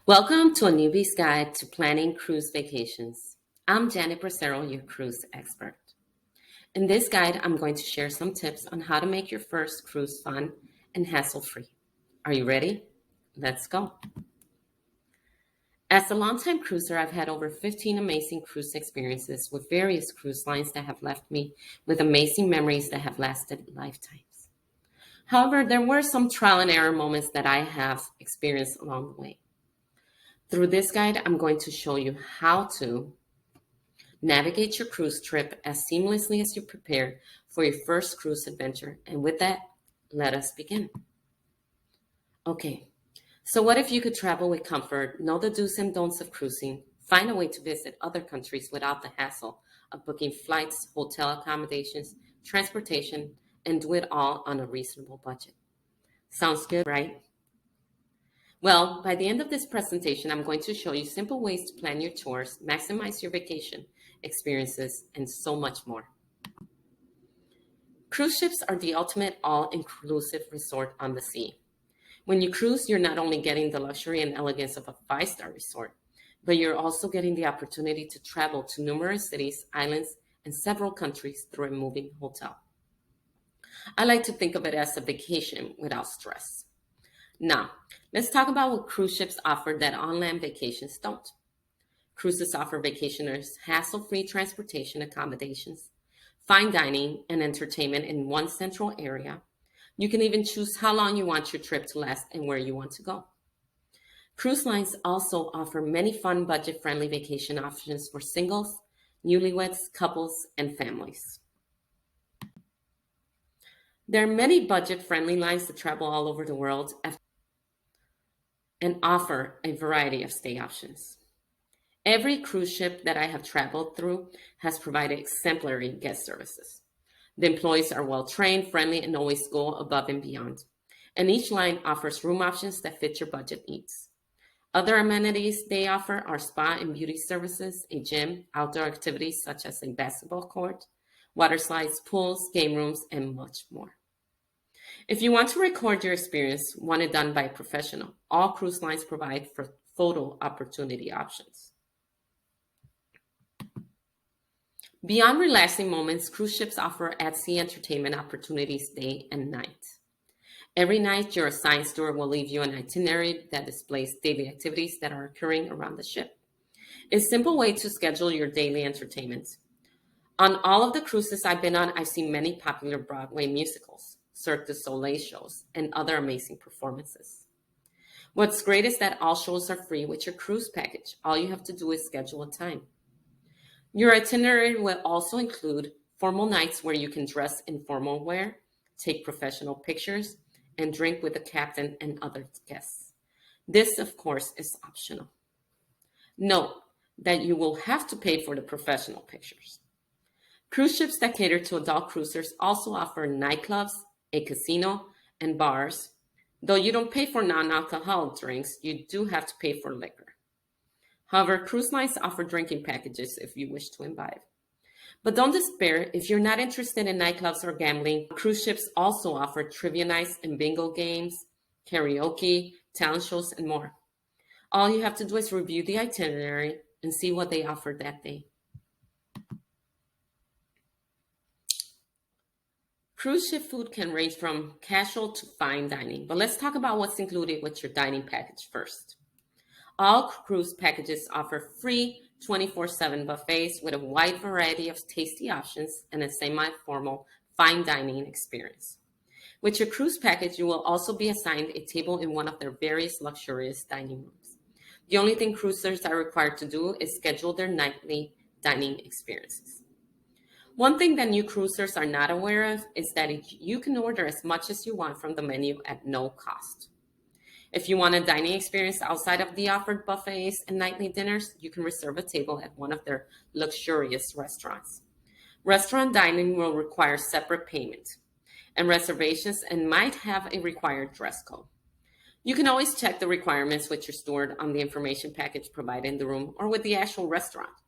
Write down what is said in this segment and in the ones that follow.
Welcome to a newbie's guide to planning cruise vacations. I'm Janet Bracero, your cruise expert. In this guide, I'm going to share some tips on how to make your first cruise fun and hassle-free. Are you ready? Let's go. As a longtime cruiser, I've had over 15 amazing cruise experiences with various cruise lines that have left me with amazing memories that have lasted lifetimes. However, there were some trial and error moments that I have experienced along the way. Through this guide, I'm going to show you how to navigate your cruise trip as seamlessly as you prepare for your first cruise adventure. And with that, let us begin. Okay, so what if you could travel with comfort, know the do's and don'ts of cruising, find a way to visit other countries without the hassle of booking flights, hotel accommodations, transportation, and do it all on a reasonable budget? Sounds good, right? Well, by the end of this presentation, I'm going to show you simple ways to plan your tours, maximize your vacation experiences, and so much more. Cruise ships are the ultimate all-inclusive resort on the sea. When you cruise, you're not only getting the luxury and elegance of a five-star resort, but you're also getting the opportunity to travel to numerous cities, islands, and several countries through a moving hotel. I like to think of it as a vacation without stress. Now, let's talk about what cruise ships offer that on-land vacations don't. Cruises offer vacationers hassle-free transportation accommodations, fine dining, and entertainment in one central area. You can even choose how long you want your trip to last and where you want to go. Cruise lines also offer many fun, budget-friendly vacation options for singles, newlyweds, couples, and families. There are many budget-friendly lines that travel all over the world and offer a variety of stay options. Every cruise ship that I have traveled through has provided exemplary guest services. The employees are well trained, friendly, and always go above and beyond. And each line offers room options that fit your budget needs. Other amenities they offer are spa and beauty services, a gym, outdoor activities such as a basketball court, water slides, pools, game rooms, and much more. If you want to record your experience, want it done by a professional, all cruise lines provide for photo opportunity options. Beyond relaxing moments, cruise ships offer at-sea entertainment opportunities day and night. Every night, your assigned steward will leave you an itinerary that displays daily activities that are occurring around the ship. It's a simple way to schedule your daily entertainment. On all of the cruises I've been on, I've seen many popular Broadway musicals, Cirque du Soleil shows, and other amazing performances. What's great is that all shows are free with your cruise package. All you have to do is schedule a time. Your itinerary will also include formal nights where you can dress in formal wear, take professional pictures, and drink with the captain and other guests. This, of course, is optional. Note that you will have to pay for the professional pictures. Cruise ships that cater to adult cruisers also offer nightclubs, a casino, and bars. Though you don't pay for non-alcoholic drinks, you do have to pay for liquor. However, cruise lines offer drinking packages if you wish to imbibe. But don't despair, if you're not interested in nightclubs or gambling, cruise ships also offer trivia nights and bingo games, karaoke, talent shows, and more. All you have to do is review the itinerary and see what they offer that day. Cruise ship food can range from casual to fine dining, but let's talk about what's included with your dining package first. All cruise packages offer free 24/7 buffets with a wide variety of tasty options and a semi-formal fine dining experience. With your cruise package, you will also be assigned a table in one of their various luxurious dining rooms. The only thing cruisers are required to do is schedule their nightly dining experiences. One thing that new cruisers are not aware of is that you can order as much as you want from the menu at no cost. If you want a dining experience outside of the offered buffets and nightly dinners, you can reserve a table at one of their luxurious restaurants. Restaurant dining will require separate payment and reservations and might have a required dress code. You can always check the requirements with your steward on the information package provided in the room or with the actual restaurant.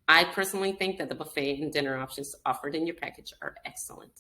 I personally think that the buffet and dinner options offered in your package are excellent.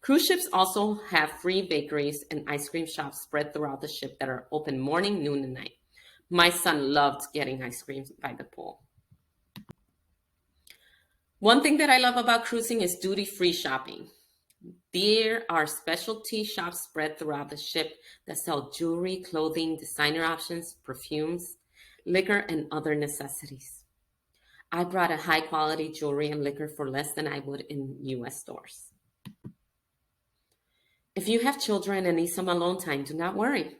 Cruise ships also have free bakeries and ice cream shops spread throughout the ship that are open morning, noon, and night. My son loved getting ice cream by the pool. One thing that I love about cruising is duty-free shopping. There are specialty shops spread throughout the ship that sell jewelry, clothing, designer options, perfumes, liquor, and other necessities. I brought a high quality jewelry and liquor for less than I would in US stores. If you have children and need some alone time, do not worry.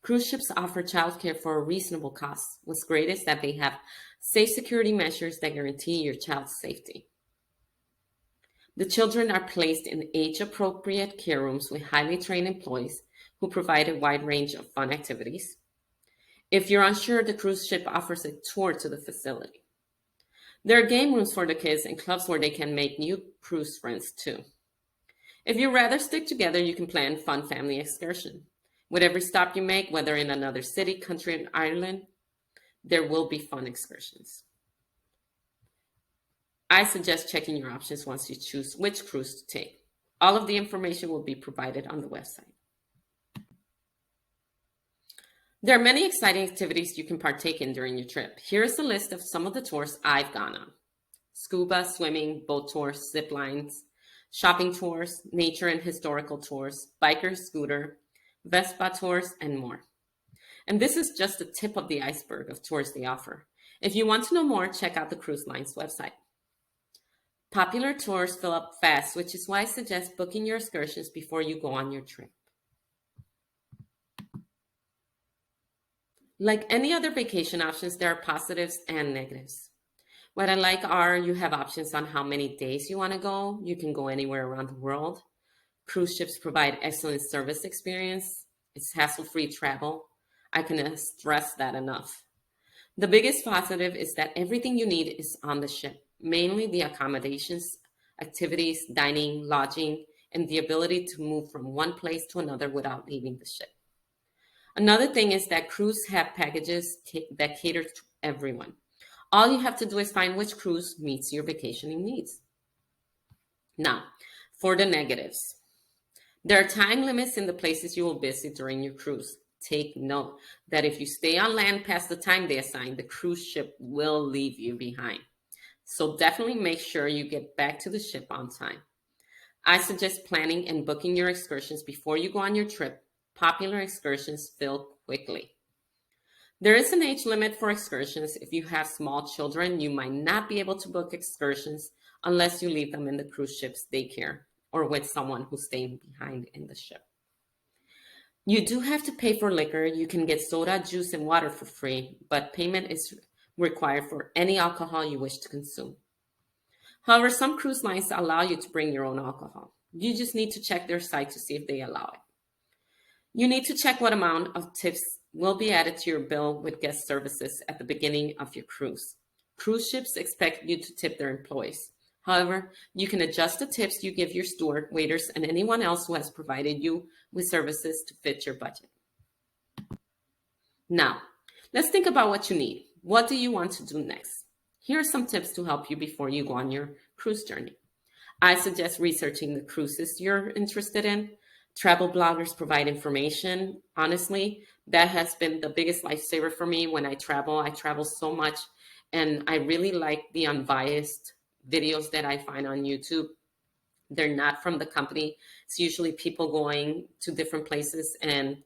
Cruise ships offer childcare for a reasonable cost. What's great is that they have safe security measures that guarantee your child's safety. The children are placed in age-appropriate care rooms with highly trained employees who provide a wide range of fun activities. If you're unsure, the cruise ship offers a tour to the facility. There are game rooms for the kids and clubs where they can make new cruise friends too. If you'd rather stick together, you can plan fun family excursion. With every stop you make, whether in another city, country, or island, there will be fun excursions. I suggest checking your options once you choose which cruise to take. All of the information will be provided on the website. There are many exciting activities you can partake in during your trip. Here is a list of some of the tours I've gone on: scuba, swimming, boat tours, zip lines, shopping tours, nature and historical tours, biker, scooter, Vespa tours, and more. And this is just the tip of the iceberg of tours they offer. If you want to know more, check out the cruise line's website. Popular tours fill up fast, which is why I suggest booking your excursions before you go on your trip. Like any other vacation options, there are positives and negatives. What I like are you have options on how many days you want to go. You can go anywhere around the world. Cruise ships provide excellent service experience. It's hassle-free travel. I cannot stress that enough. The biggest positive is that everything you need is on the ship, mainly the accommodations, activities, dining, lodging, and the ability to move from one place to another without leaving the ship. Another thing is that cruise have packages that cater to everyone. All you have to do is find which cruise meets your vacationing needs. Now, for the negatives. There are time limits in the places you will visit during your cruise. Take note that if you stay on land past the time they assign, the cruise ship will leave you behind. So definitely make sure you get back to the ship on time. I suggest planning and booking your excursions before you go on your trip. Popular excursions fill quickly. There is an age limit for excursions. If you have small children, you might not be able to book excursions unless you leave them in the cruise ship's daycare or with someone who's staying behind in the ship. You do have to pay for liquor. You can get soda, juice, and water for free, but payment is required for any alcohol you wish to consume. However, some cruise lines allow you to bring your own alcohol. You just need to check their site to see if they allow it. You need to check what amount of tips will be added to your bill with guest services at the beginning of your cruise. Cruise ships expect you to tip their employees. However, you can adjust the tips you give your steward, waiters, and anyone else who has provided you with services to fit your budget. Now, let's think about what you need. What do you want to do next? Here are some tips to help you before you go on your cruise journey. I suggest researching the cruises you're interested in. Travel bloggers provide information. Honestly, that has been the biggest lifesaver for me when I travel. I travel so much, and I really like the unbiased videos that I find on YouTube. They're not from the company. It's usually people going to different places, and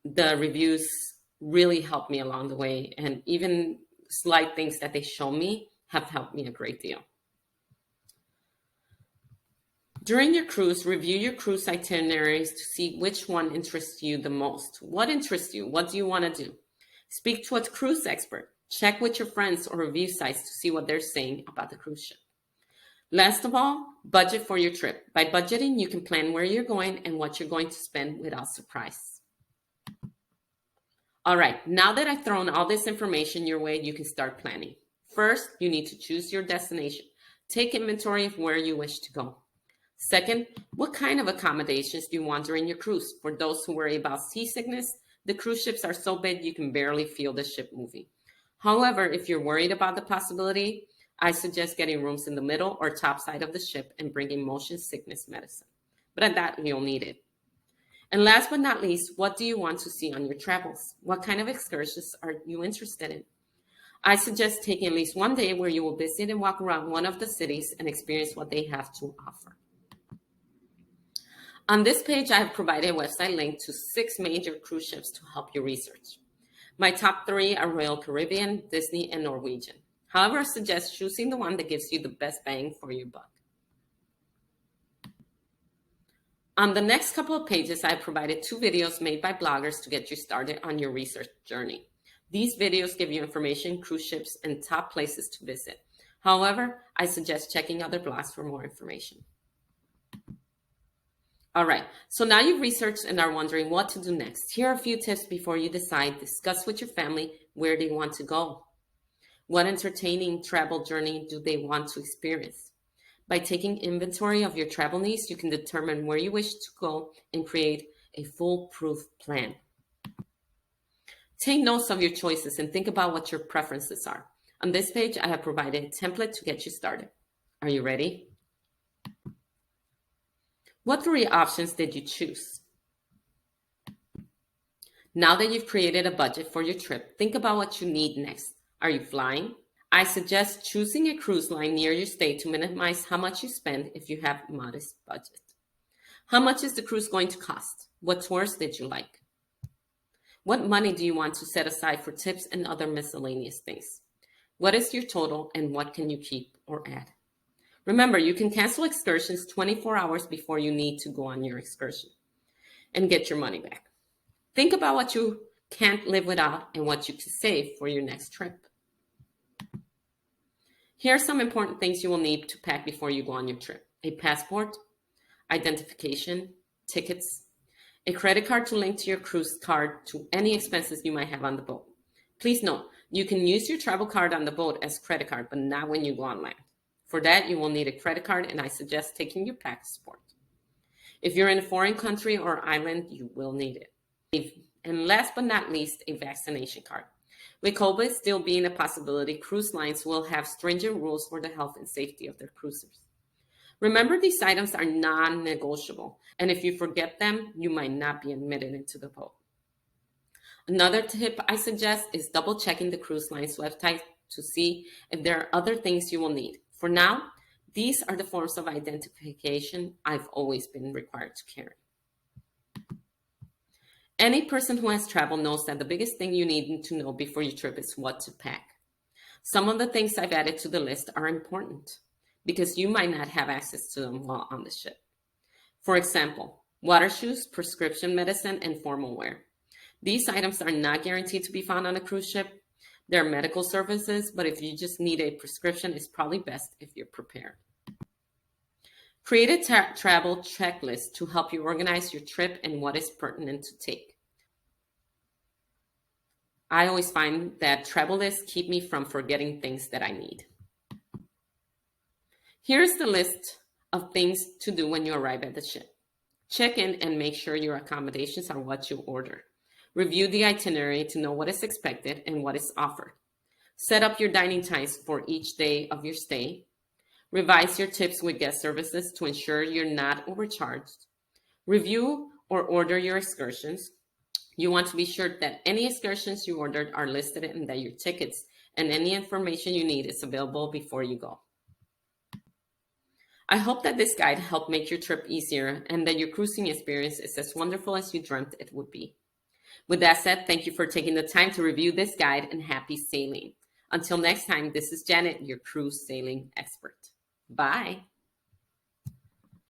the reviews really help me along the way. And even slight things that they show me have helped me a great deal. During your cruise, review your cruise itineraries to see which one interests you the most. What interests you? What do you want to do? Speak to a cruise expert. Check with your friends or review sites to see what they're saying about the cruise ship. Last of all, budget for your trip. By budgeting, you can plan where you're going and what you're going to spend without surprise. All right, now that I've thrown all this information your way, you can start planning. First, you need to choose your destination. Take inventory of where you wish to go. Second, what kind of accommodations do you want during your cruise? For those who worry about seasickness, the cruise ships are so big you can barely feel the ship moving. However, if you're worried about the possibility, I suggest getting rooms in the middle or top side of the ship and bringing motion sickness medicine. But at that, you'll need it. And last but not least, what do you want to see on your travels? What kind of excursions are you interested in? I suggest taking at least one day where you will visit and walk around one of the cities and experience what they have to offer. On this page, I have provided a website link to 6 major cruise ships to help you research. My top 3 are Royal Caribbean, Disney, and Norwegian. However, I suggest choosing the one that gives you the best bang for your buck. On the next couple of pages, I have provided 2 videos made by bloggers to get you started on your research journey. These videos give you information, cruise ships, and top places to visit. However, I suggest checking other blogs for more information. All right, so now you've researched and are wondering what to do next. Here are a few tips before you decide. Discuss with your family where they want to go. What entertaining travel journey do they want to experience? By taking inventory of your travel needs, you can determine where you wish to go and create a foolproof plan. Take notes of your choices and think about what your preferences are. On this page, I have provided a template to get you started. Are you ready? What 3 options did you choose? Now that you've created a budget for your trip, think about what you need next. Are you flying? I suggest choosing a cruise line near your stay to minimize how much you spend if you have a modest budget. How much is the cruise going to cost? What tours did you like? What money do you want to set aside for tips and other miscellaneous things? What is your total and what can you keep or add? Remember, you can cancel excursions 24 hours before you need to go on your excursion and get your money back. Think about what you can't live without and what you can save for your next trip. Here are some important things you will need to pack before you go on your trip. A passport, identification, tickets, a credit card to link to your cruise card to any expenses you might have on the boat. Please note, you can use your travel card on the boat as credit card, but not when you go on land. For that, you will need a credit card, and I suggest taking your passport. If you're in a foreign country or island, you will need it. And last but not least, a vaccination card. With COVID still being a possibility, cruise lines will have stringent rules for the health and safety of their cruisers. Remember, these items are non-negotiable, and if you forget them, you might not be admitted into the boat. Another tip I suggest is double checking the cruise line's website to see if there are other things you will need. For now, these are the forms of identification I've always been required to carry. Any person who has traveled knows that the biggest thing you need to know before your trip is what to pack. Some of the things I've added to the list are important because you might not have access to them while on the ship. For example, water shoes, prescription medicine, and formal wear. These items are not guaranteed to be found on a cruise ship. They're medical services, but if you just need a prescription, it's probably best if you're prepared. Create a travel checklist to help you organize your trip and what is pertinent to take. I always find that travel lists keep me from forgetting things that I need. Here's the list of things to do when you arrive at the ship. Check in and make sure your accommodations are what you ordered. Review the itinerary to know what is expected and what is offered. Set up your dining times for each day of your stay. Revise your tips with guest services to ensure you're not overcharged. Review or order your excursions. You want to be sure that any excursions you ordered are listed and that your tickets and any information you need is available before you go. I hope that this guide helped make your trip easier and that your cruising experience is as wonderful as you dreamt it would be. With that said, thank you for taking the time to review this guide and happy sailing. Until next time, this is Janet, your cruise sailing expert. Bye.